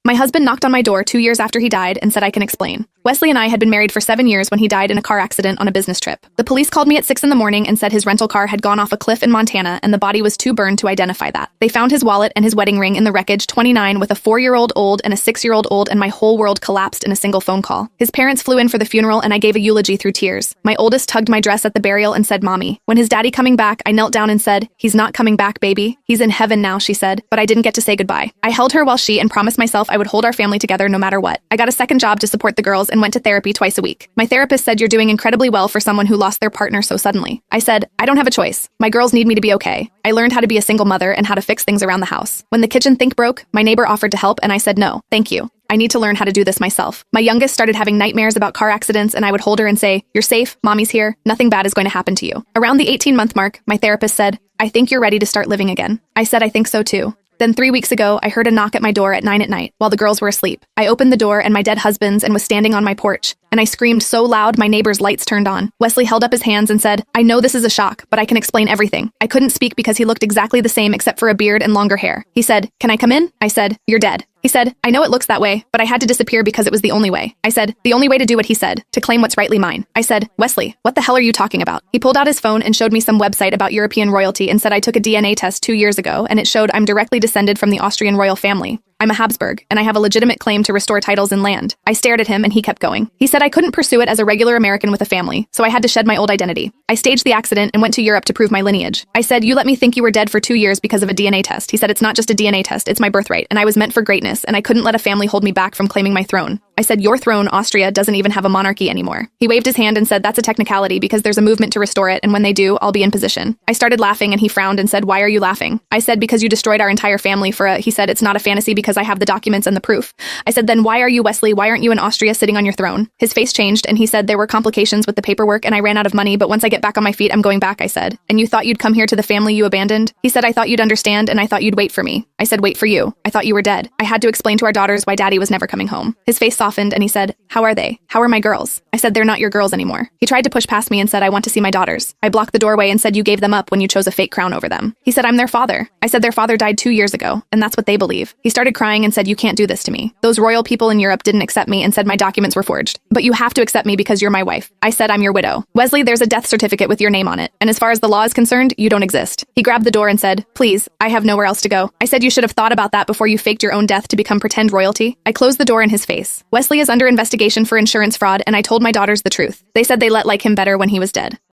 My husband knocked on my door 2 years after he died and said I can explain. Wesley and I had been married for 7 years when he died in a car accident on a business trip. The police called me at 6 in the morning and said his rental car had gone off a cliff in Montana and the body was too burned to identify that. They found his wallet and his wedding ring in the wreckage, 29, with a 4-year-old old and a 6-year-old old, and my whole world collapsed in a single phone call. His parents flew in for the funeral and I gave a eulogy through tears. My oldest tugged my dress at the burial and said, "Mommy." When his daddy coming back, I knelt down and said, "He's not coming back, baby. He's in heaven now," she said, but I didn't get to say goodbye. I held her while she and promised myself I would hold our family together no matter what. I got a second job to support the girls and went to therapy twice a week. My therapist said, "You're doing incredibly well for someone who lost their partner so suddenly." I said, "I don't have a choice. My girls need me to be okay." I learned how to be a single mother and how to fix things around the house. When the kitchen sink broke, my neighbor offered to help and I said no, thank you. I need to learn how to do this myself. My youngest started having nightmares about car accidents and I would hold her and say, "You're safe, mommy's here, nothing bad is going to happen to you." Around the 18-month mark, my therapist said, "I think you're ready to start living again." I said, "I think so too." Then 3 weeks ago, I heard a knock at my door at 9 at night while the girls were asleep. I opened the door and my dead husband's and was standing on my porch. And I screamed so loud my neighbor's lights turned on. Wesley held up his hands and said, "I know this is a shock, but I can explain everything." I couldn't speak because he looked exactly the same except for a beard and longer hair. He said, "Can I come in?" I said, "You're dead." He said, "I know it looks that way, but I had to disappear because it was the only way." I said, "The only way to do what he said, to claim what's rightly mine." I said, "Wesley, what the hell are you talking about?" He pulled out his phone and showed me some website about European royalty and said I took a DNA test 2 years ago and it showed I'm directly descended from the Austrian royal family. I'm a Habsburg, and I have a legitimate claim to restore titles and land. I stared at him and he kept going. He said I couldn't pursue it as a regular American with a family, so I had to shed my old identity. I staged the accident and went to Europe to prove my lineage. I said, "You let me think you were dead for 2 years because of a DNA test." He said, "It's not just a DNA test, it's my birthright, and I was meant for greatness, and I couldn't let a family hold me back from claiming my throne." I said, "Your throne, Austria, doesn't even have a monarchy anymore." He waved his hand and said, "That's a technicality because there's a movement to restore it, and when they do, I'll be in position." I started laughing and he frowned and said, "Why are you laughing?" I said, "Because you destroyed our entire family for a..." He said, "It's not a fantasy because I have the documents and the proof." I said, "Then why are you, Wesley? Why aren't you in Austria sitting on your throne?" His face changed and he said, "There were complications with the paperwork and I ran out of money, but once I get back on my feet, I'm going back," I said. "And you thought you'd come here to the family you abandoned?" He said, "I thought you'd understand and I thought you'd wait for me." I said, "Wait for you. I thought you were dead." I had to explain to our daughters why daddy was never coming home. His face softened and he said, "How are they? How are my girls?" I said, "They're not your girls anymore." He tried to push past me and said, "I want to see my daughters." I blocked the doorway and said, "You gave them up when you chose a fake crown over them." He said, "I'm their father." I said, "Their father died 2 years ago, and that's what they believe." He started crying and said, "You can't do this to me. Those royal people in Europe didn't accept me and said my documents were forged. But you have to accept me because you're my wife." I said, "I'm your widow." "Wesley, there's a death certificate with your name on it, and as far as the law is concerned, you don't exist." He grabbed the door and said, "Please, I have nowhere else to go." I said, "You should have thought about that before you faked your own death to become pretend royalty." I closed the door in his face. Wesley is under investigation for insurance fraud, and I told my daughters the truth. They said they let like him better when he was dead.